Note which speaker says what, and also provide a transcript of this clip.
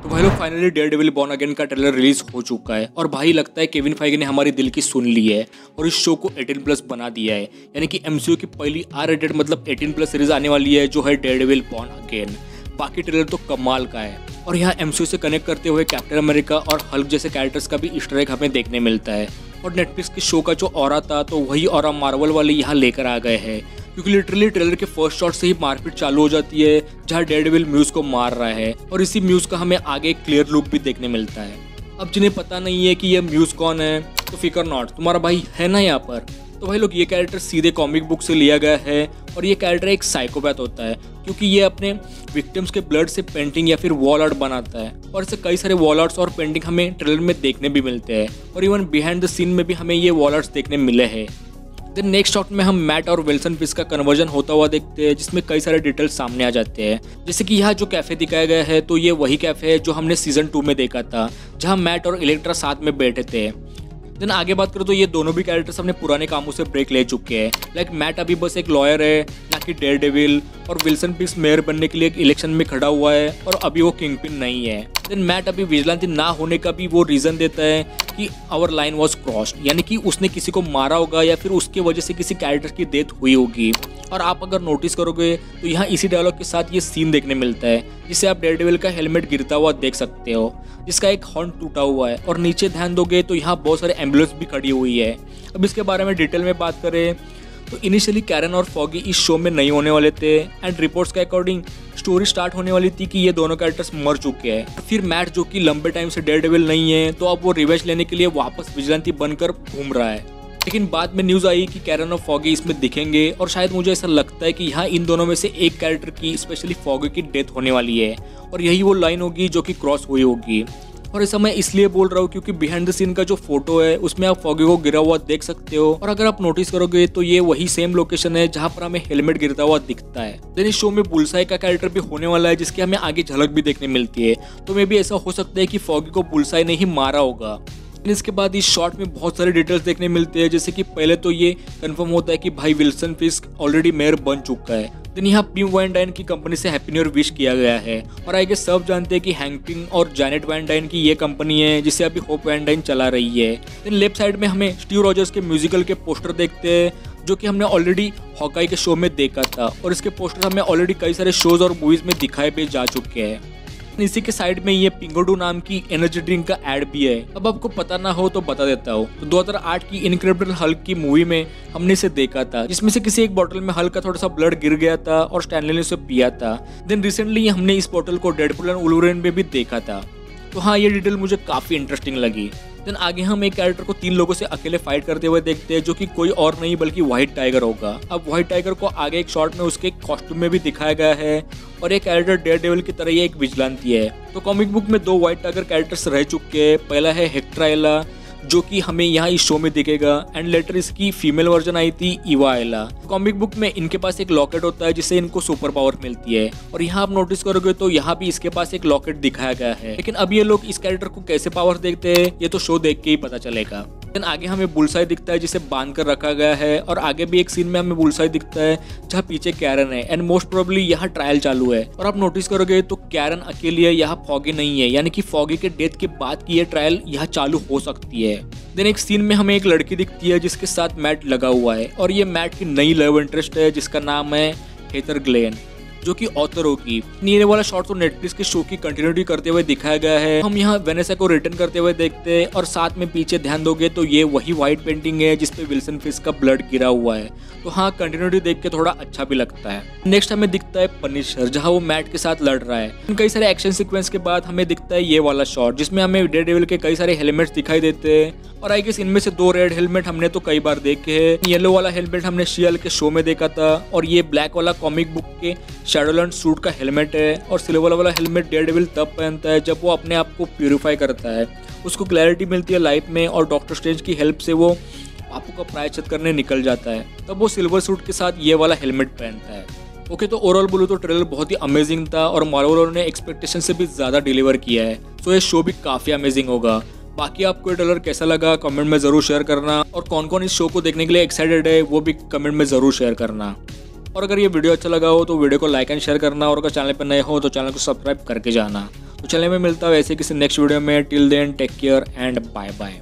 Speaker 1: तो भाई लोग फाइनली डेयरडेविल बॉर्न अगेन का ट्रेलर रिलीज हो चुका है और भाई लगता है केविन फाइगी ने हमारी दिल की सुन ली है और इस शो को 18+ बना दिया है। यानी कि एमसीयू की पहली R-रेटेड मतलब 18+ सीरीज आने वाली है जो है डेयरडेविल बॉर्न अगेन। बाकी ट्रेलर तो कमाल का है और यहाँ एमसीयू से कनेक्ट करते हुए कैप्टन अमेरिका और हल्क जैसे कैरेक्टर्स का भी ईस्टर एग हमें देखने मिलता है। और नेटफ्लिक्स के शो का जो ऑरा था तो वही ऑरा मार्वल वाले यहाँ लेकर आ गए हैं, क्योंकि लिटरली ट्रेलर के फर्स्ट शॉट से ही मारपीट चालू हो जाती है जहाँ डेयरडेविल म्यूज को मार रहा है और इसी म्यूज का हमें आगे एक क्लियर लुक भी देखने मिलता है। अब जिन्हें पता नहीं है कि ये म्यूज कौन है तो फिकर नॉट, तुम्हारा भाई है ना यहाँ पर। तो भाई लोग ये कैरेक्टर सीधे कॉमिक बुक से लिया गया है और ये कैरेक्टर एक साइकोपैथ होता है, क्योंकि ये अपने विक्टिम्स के ब्लड से पेंटिंग या फिर वॉल आर्ट बनाता है और ऐसे कई सारे वॉल आर्ट्स और पेंटिंग हमें ट्रेलर में देखने भी मिलते हैं और इवन बिहाइंड द सीन में भी हमें ये वॉल आर्ट्स देखने मिले हैं। देन नेक्स्ट शॉट में हम मैट और विल्सन फिस्क का कन्वर्जन होता हुआ देखते हैं, जिसमें कई सारे डिटेल्स सामने आ जाते हैं। जैसे कि यहाँ जो कैफे दिखाया गया है तो ये वही कैफे है जो हमने सीजन 2 में देखा था, जहाँ मैट और इलेक्ट्रा साथ में बैठे थे। देन आगे बात करो तो ये दोनों भी कैरेक्टर्स अपने पुराने कामों से ब्रेक ले चुके हैं। लाइक मैट अभी बस एक लॉयर है ना कि डेयरडेविल, और विल्सन फिस्क मेयर बनने के लिए एक इलेक्शन में खड़ा हुआ है और अभी वो किंगपिन नहीं है। देन मैट अभी विजिलेंसी ना होने का भी वो रीजन देता है कि आवर लाइन वॉज क्रॉस्ड, यानी कि उसने किसी को मारा होगा या फिर उसके वजह से किसी कैरेक्टर की डेथ हुई होगी। और आप अगर नोटिस करोगे तो यहाँ इसी डायलॉग के साथ ये सीन देखने मिलता है, जिससे आप डेयरडेविल का हेलमेट गिरता हुआ देख सकते हो, जिसका एक हॉर्न टूटा हुआ है। और नीचे ध्यान दोगे तो यहाँ बहुत सारे एम्बुलेंस भी खड़ी हुई है। अब इसके बारे में डिटेल में बात करें तो इनिशियली कैरन और फॉगी इस शो में नहीं होने वाले थे एंड रिपोर्ट्स के अकॉर्डिंग स्टोरी स्टार्ट होने वाली थी कि ये दोनों कैरेक्टर्स मर चुके हैं। फिर मैट जो कि लंबे टाइम से डेयरडेविल नहीं है तो अब वो रिवेंज लेने के लिए वापस विजिलेंसी बनकर घूम रहा है। लेकिन बाद में न्यूज़ आई कि कैरन और फॉगी इसमें दिखेंगे और शायद मुझे ऐसा लगता है कि यहाँ इन दोनों में से एक कैरेक्टर की स्पेशली फॉगी की डेथ होने वाली है और यही वो लाइन होगी जो कि क्रॉस हुई होगी। और ऐसा मैं इसलिए बोल रहा हूँ क्योंकि बिहाइंड द सीन का जो फोटो है उसमें आप फॉगी को गिरा हुआ देख सकते हो और अगर आप नोटिस करोगे तो ये वही सेम लोकेशन है जहाँ पर हमें हेलमेट गिरता हुआ दिखता है। देन इस शो में बुलसाई का कैरेक्टर भी होने वाला है, जिसकी हमें आगे झलक भी देखने मिलती है। तो मे भी ऐसा हो सकता है कि फॉगी को बुलसाई ने ही मारा होगा। इसके बाद इस शॉट में बहुत सारे डिटेल्स देखने मिलते हैं, जैसे कि पहले तो ये कंफर्म होता है कि भाई विल्सन फिस्क ऑलरेडी मेयर बन चुका है। देन यहाँ पिम वैन डाइन की कंपनी से हैप्पी न्यू ईयर विश किया गया है और आगे सब जानते हैं कि हैंक पिंग और जैनेट वैन डाइन की ये कंपनी है जिसे अभी होप वैन डाइन चला रही है। देन लेफ्ट साइड में हमें स्टीव रॉजर्स के म्यूजिकल के पोस्टर देखते हैं, जो कि हमने ऑलरेडी हॉकाई के शो में देखा था और इसके पोस्टर हमें ऑलरेडी कई सारे शोज और मूवीज में दिखाए भी जा चुके हैं। इसी के साइड में ये पिंगोडू नाम की एनर्जी ड्रिंक का एड भी है। अब आपको पता ना हो तो बता देता हूँ, तो 2008 की इनक्रेडिबल हल्क की मूवी में हमने इसे देखा था, जिसमें से किसी एक बोतल में हल्क का थोड़ा सा ब्लड गिर गया था और स्टैनली ने उसे पिया था। देन रिसेंटली हमने इस बोतल को डेडपूल एंड वुल्वरीन में भी देखा था। तो हाँ, ये डिटेल मुझे काफी इंटरेस्टिंग लगी। देन आगे हम एक कैरेक्टर को 3 लोगों से अकेले फाइट करते हुए देखते हैं, जो कि कोई और नहीं बल्कि व्हाइट टाइगर होगा। अब व्हाइट टाइगर को आगे एक शॉट में उसके कॉस्ट्यूम में भी दिखाया गया है और ये कैरेक्टर डेयरडेविल की तरह ही एक विजिलेंसी है। तो कॉमिक बुक में 2 व्हाइट टाइगर कैरेक्टर्स रह चुके हैं। पहला है हेक्ट्राएला, जो कि हमें यहाँ इस शो में दिखेगा, एंड लेटर इसकी फीमेल वर्जन आई थी इवाएला। कॉमिक बुक में इनके पास एक लॉकेट होता है जिससे इनको सुपर पावर मिलती है और यहाँ आप नोटिस करोगे तो यहाँ भी इसके पास एक लॉकेट दिखाया गया है। लेकिन अब ये लोग इस कैरेक्टर को कैसे पावर देखते हैं ये तो शो देख के ही पता चलेगा। देन आगे हमें बुलसाई दिखता है जिसे बांध कर रखा गया है और आगे भी एक सीन में हमें बुलसाई दिखता है जहाँ पीछे कैरन है एंड मोस्ट प्रोबेबली यहाँ ट्रायल चालू है। और आप नोटिस करोगे तो कैरन अकेली है, यहाँ फॉगी नहीं है, यानी कि फॉगी के डेथ के बाद की ये ट्रायल यहाँ चालू हो सकती है। देन एक सीन में हमें एक लड़की दिखती है जिसके साथ मैट लगा हुआ है और ये मैट की नई लव इंटरेस्ट है जिसका नाम है हेथर ग्लेन, जो कि ऑथर होगी। ये वाला शॉट तो नेटफ्लिक्स के शो की कंटिन्यूटी करते हुए दिखाया गया है। हम यहाँ वेनेसा को रिटर्न करते हुए देखते हैं और साथ में पीछे ध्यान दोगे तो ये वही व्हाइट पेंटिंग है जिसपे विल्सन फिस्क का ब्लड गिरा हुआ है। तो हाँ, कंटिन्यूटी देख के थोड़ा अच्छा भी लगता है। नेक्स्ट हमें दिखता है पनिशर, जहाँ वो मैट के साथ लड़ रहा है। कई सारे एक्शन सीक्वेंस के बाद हमें दिखता है ये वाला शॉट जिसमें हमें डेयरडेविल के कई सारे हेलमेट्स दिखाई देते हैं और आई गेस इनमें से 2 रेड हेलमेट हमने तो कई बार देखे हैं। येलो वाला हेलमेट हमने शीएल के शो में देखा था और ये ब्लैक वाला कॉमिक बुक के शैडोलैंड सूट का हेलमेट है और सिल्वर वाला हेलमेट डेयरडेविल तब पहनता है जब वो अपने आप को प्यूरिफाई करता है, उसको क्लैरिटी मिलती है लाइफ में और डॉक्टर स्ट्रेंज की हेल्प से वो पापों का प्रायश्चित करने निकल जाता है, तब वो सिल्वर सूट के साथ ये वाला हेलमेट पहनता है। ओके, तो ओवरऑल बोलूँ तो ट्रेलर बहुत ही अमेजिंग था और मार्वल ने एक्सपेक्टेशन से भी ज़्यादा डिलीवर किया है। सो ये शो भी काफ़ी अमेजिंग होगा। बाकी आपको ये ट्रेलर कैसा लगा कमेंट में ज़रूर शेयर करना और कौन कौन इस शो को देखने के लिए एक्साइटेड है वो भी कमेंट में ज़रूर शेयर करना। और अगर ये वीडियो अच्छा लगा हो तो वीडियो को लाइक एंड शेयर करना और अगर चैनल पर नए हो तो चैनल को सब्सक्राइब करके जाना। तो चलिए मैं मिलता हूँ ऐसे किसी नेक्स्ट वीडियो में। Till then take care and bye bye.